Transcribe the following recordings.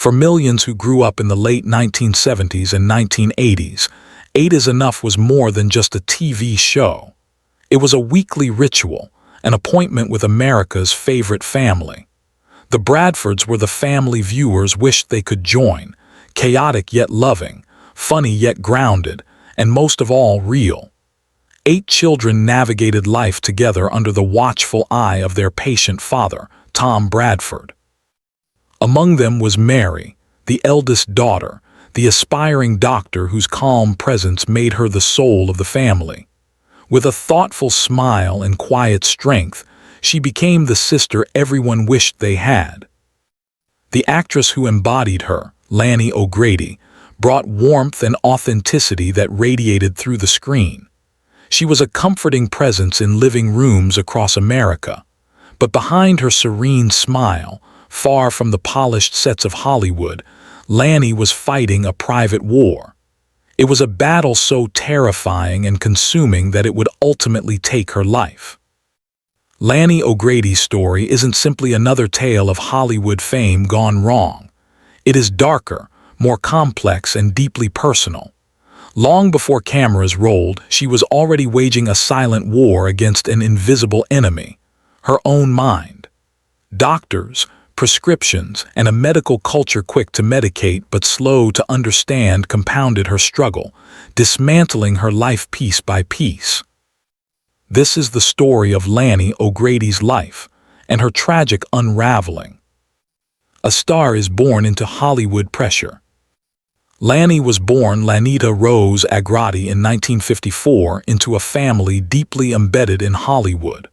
For millions who grew up in the late 1970s and 1980s, 8 is Enough was more than just a TV show. It was a weekly ritual, an appointment with America's favorite family. The Bradfords were the family viewers wished they could join, chaotic yet loving, funny yet grounded, and most of all real. 8 children navigated life together under the watchful eye of their patient father, Tom Bradford. Among them was Mary, the eldest daughter, the aspiring doctor whose calm presence made her the soul of the family. With a thoughtful smile and quiet strength, she became the sister everyone wished they had. The actress who embodied her, Lanny O'Grady, brought warmth and authenticity that radiated through the screen. She was a comforting presence in living rooms across America, but behind her serene smile, far from the polished sets of Hollywood, Lanny was fighting a private war. It was a battle so terrifying and consuming that it would ultimately take her life. Lanny O'Grady's story isn't simply another tale of Hollywood fame gone wrong. It is darker, more complex, and deeply personal. Long before cameras rolled, she was already waging a silent war against an invisible enemy, her own mind. Doctors, prescriptions, and a medical culture quick to medicate but slow to understand compounded her struggle, dismantling her life piece by piece. This is the story of Lanny O'Grady's life and her tragic unraveling. A star is born into Hollywood pressure. Lanny was born Lanita Rose Agrati in 1954 into a family deeply embedded in Hollywood.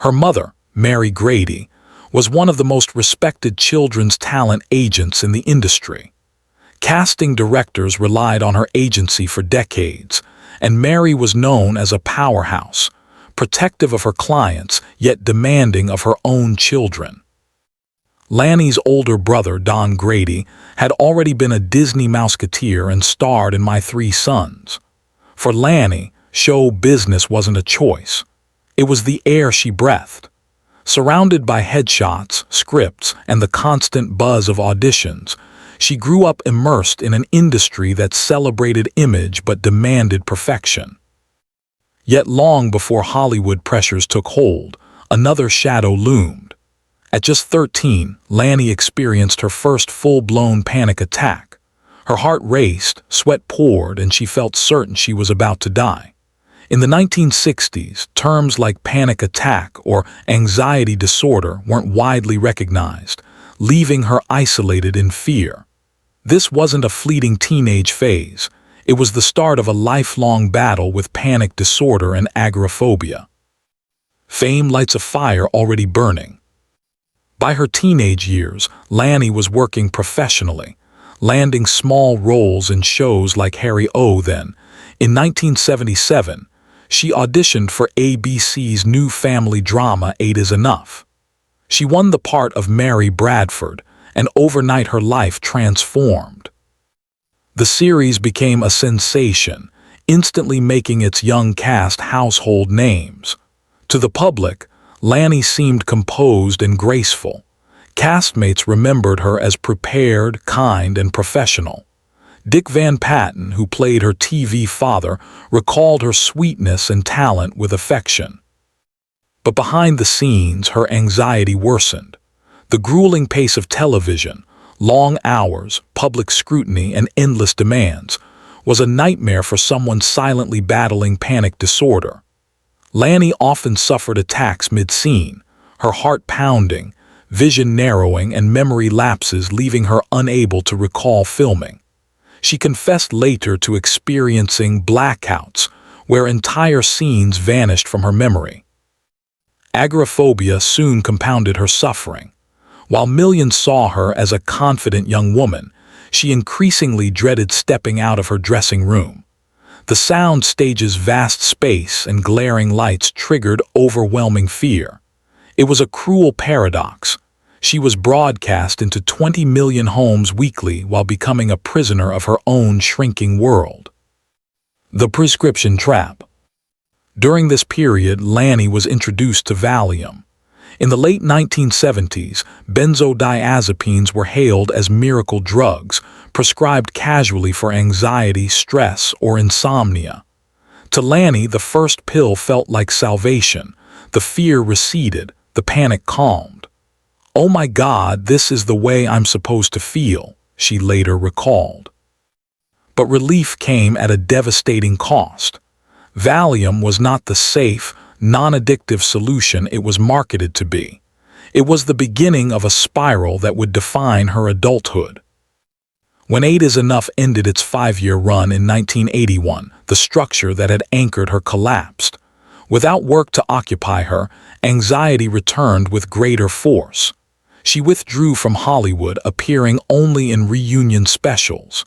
Her mother, Mary Grady, was one of the most respected children's talent agents in the industry. Casting directors relied on her agency for decades, and Mary was known as a powerhouse, protective of her clients yet demanding of her own children. Lanny's older brother, Don Grady, had already been a Disney Mouseketeer and starred in My Three Sons. For Lanny, show business wasn't a choice. It was the air she breathed. Surrounded by headshots, scripts, and the constant buzz of auditions, she grew up immersed in an industry that celebrated image but demanded perfection. Yet long before Hollywood pressures took hold, another shadow loomed. At just 13, Lanny experienced her first full-blown panic attack. Her heart raced, sweat poured, and she felt certain she was about to die. In the 1960s, terms like panic attack or anxiety disorder weren't widely recognized, leaving her isolated in fear. This wasn't a fleeting teenage phase. It was the start of a lifelong battle with panic disorder and agoraphobia. Fame lights a fire already burning. By her teenage years, Lanny was working professionally, landing small roles in shows like Harry O. Then, in 1977, she auditioned for ABC's new family drama 8 is Enough. She won the part of Mary Bradford, and overnight her life transformed. The series became a sensation, instantly making its young cast household names. To the public, Lanny seemed composed and graceful. Castmates remembered her as prepared, kind, and professional. Dick Van Patten, who played her TV father, recalled her sweetness and talent with affection. But behind the scenes, her anxiety worsened. The grueling pace of television, long hours, public scrutiny, and endless demands was a nightmare for someone silently battling panic disorder. Lanny often suffered attacks mid-scene, her heart pounding, vision narrowing, and memory lapses leaving her unable to recall filming. She confessed later to experiencing blackouts, where entire scenes vanished from her memory. Agoraphobia soon compounded her suffering. While millions saw her as a confident young woman, she increasingly dreaded stepping out of her dressing room. The sound stage's vast space and glaring lights triggered overwhelming fear. It was a cruel paradox. She was broadcast into 20 million homes weekly while becoming a prisoner of her own shrinking world. The prescription trap. During this period, Lanny was introduced to Valium. In the late 1970s, benzodiazepines were hailed as miracle drugs, prescribed casually for anxiety, stress, or insomnia. To Lanny, the first pill felt like salvation. The fear receded, the panic calmed. "Oh my God, this is the way I'm supposed to feel," she later recalled. But relief came at a devastating cost. Valium was not the safe, non-addictive solution it was marketed to be. It was the beginning of a spiral that would define her adulthood. When 8 is Enough ended its 5-year run in 1981, the structure that had anchored her collapsed. Without work to occupy her, anxiety returned with greater force. She withdrew from Hollywood, appearing only in reunion specials.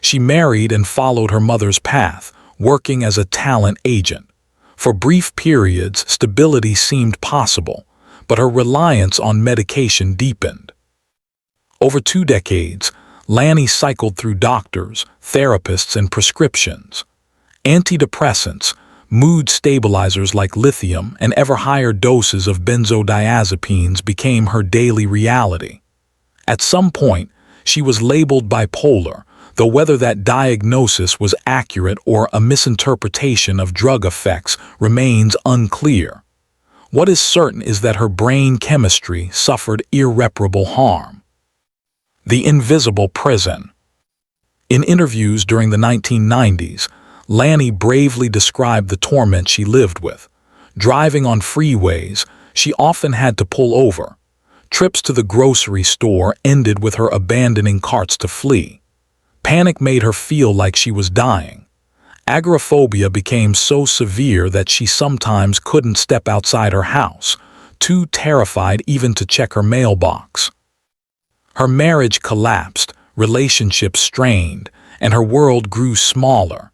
She married and followed her mother's path, working as a talent agent. For brief periods, stability seemed possible, but her reliance on medication deepened. Over 2 decades, Lanny cycled through doctors, therapists, and prescriptions. Antidepressants, mood stabilizers like lithium, and ever higher doses of benzodiazepines became her daily reality. At some point, she was labeled bipolar, though whether that diagnosis was accurate or a misinterpretation of drug effects remains unclear. What is certain is that her brain chemistry suffered irreparable harm. The invisible prison. In interviews during the 1990s, Lanny bravely described the torment she lived with. Driving on freeways, she often had to pull over. Trips to the grocery store ended with her abandoning carts to flee. Panic made her feel like she was dying. Agoraphobia became so severe that she sometimes couldn't step outside her house, too terrified even to check her mailbox. Her marriage collapsed, relationships strained, and her world grew smaller.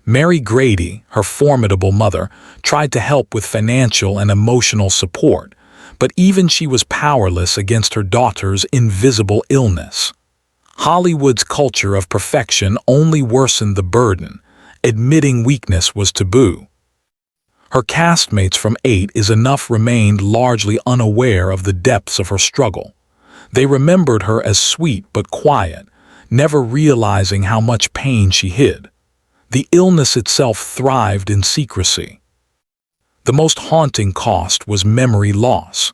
Mary Grady, her formidable mother, tried to help with financial and emotional support, but even she was powerless against her daughter's invisible illness. Hollywood's culture of perfection only worsened the burden. Admitting weakness was taboo. Her castmates from 8 is Enough remained largely unaware of the depths of her struggle. They remembered her as sweet but quiet, never realizing how much pain she hid. The illness itself thrived in secrecy. The most haunting cost was memory loss.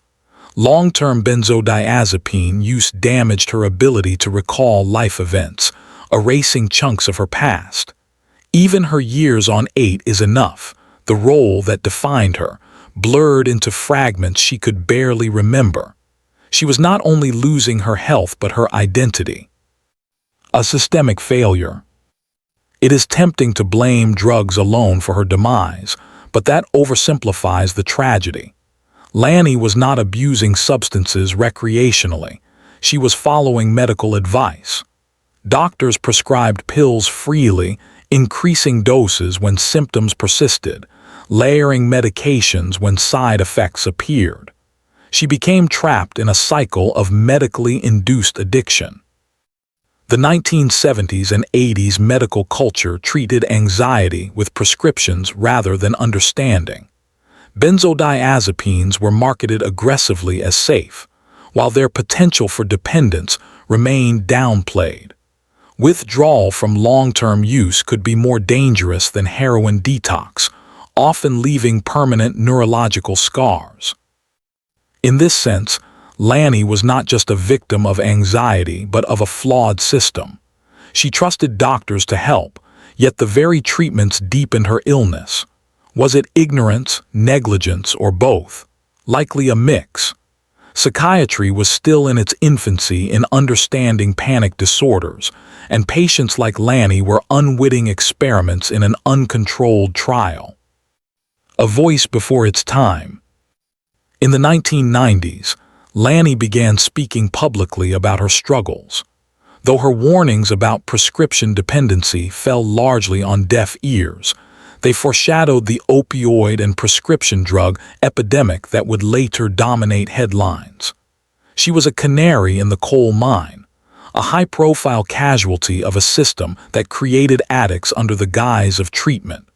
Long-term benzodiazepine use damaged her ability to recall life events, erasing chunks of her past. Even her years on 8 is Enough, the role that defined her, blurred into fragments she could barely remember. She was not only losing her health but her identity. A systemic failure. It is tempting to blame drugs alone for her demise, but that oversimplifies the tragedy. Lanny was not abusing substances recreationally. She was following medical advice. Doctors prescribed pills freely, increasing doses when symptoms persisted, layering medications when side effects appeared. She became trapped in a cycle of medically induced addiction. The 1970s and 80s medical culture treated anxiety with prescriptions rather than understanding. Benzodiazepines were marketed aggressively as safe, while their potential for dependence remained downplayed. Withdrawal from long-term use could be more dangerous than heroin detox, often leaving permanent neurological scars. In this sense, Lanny was not just a victim of anxiety but of a flawed system. She trusted doctors to help, yet the very treatments deepened her illness. Was it ignorance, negligence, or both? Likely a mix. Psychiatry was still in its infancy in understanding panic disorders, and patients like Lanny were unwitting experiments in an uncontrolled trial. A voice before its time. In the 1990s, Lanny began speaking publicly about her struggles. Though her warnings about prescription dependency fell largely on deaf ears, they foreshadowed the opioid and prescription drug epidemic that would later dominate headlines. She was a canary in the coal mine, a high-profile casualty of a system that created addicts under the guise of treatment.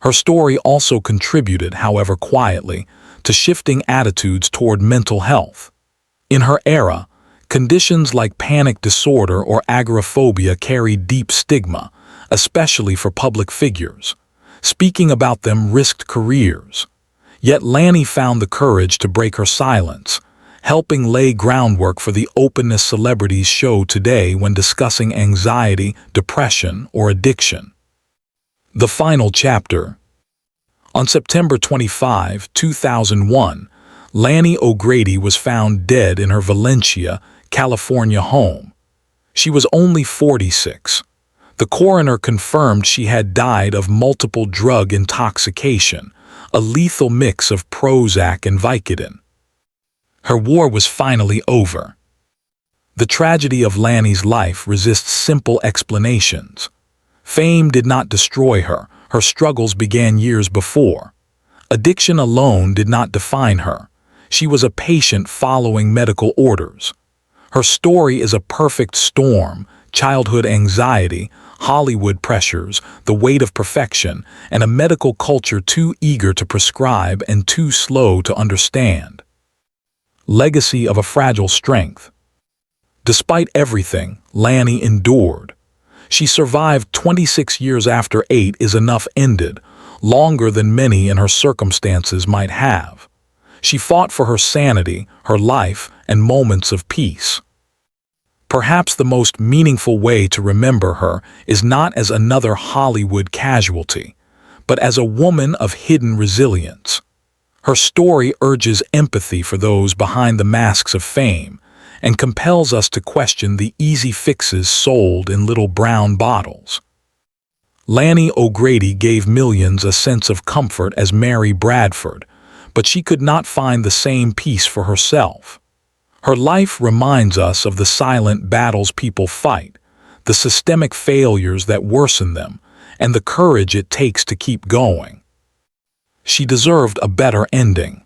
Her story also contributed, however quietly, to shifting attitudes toward mental health. In her era, conditions like panic disorder or agoraphobia carried deep stigma, especially for public figures. Speaking about them risked careers. Yet Lanny found the courage to break her silence, helping lay groundwork for the openness celebrities show today when discussing anxiety, depression, or addiction. The final chapter. On September 25, 2001, Lanny O'Grady was found dead in her Valencia, California home. She was only 46. The coroner confirmed she had died of multiple drug intoxication, a lethal mix of Prozac and Vicodin. Her war was finally over. The tragedy of Lanny's life resists simple explanations. Fame did not destroy her. Her struggles began years before. Addiction alone did not define her. She was a patient following medical orders. Her story is a perfect storm: childhood anxiety, Hollywood pressures, the weight of perfection, and a medical culture too eager to prescribe and too slow to understand. Legacy of a fragile strength. Despite everything, Lanny endured. She survived 26 years after 8 is enough ended, longer than many in her circumstances might have. She fought for her sanity, her life, and moments of peace. Perhaps the most meaningful way to remember her is not as another Hollywood casualty, but as a woman of hidden resilience. Her story urges empathy for those behind the masks of fame and compels us to question the easy fixes sold in little brown bottles. Lanny O'Grady gave millions a sense of comfort as Mary Bradford, but she could not find the same peace for herself. Her life reminds us of the silent battles people fight, the systemic failures that worsen them, and the courage it takes to keep going. She deserved a better ending.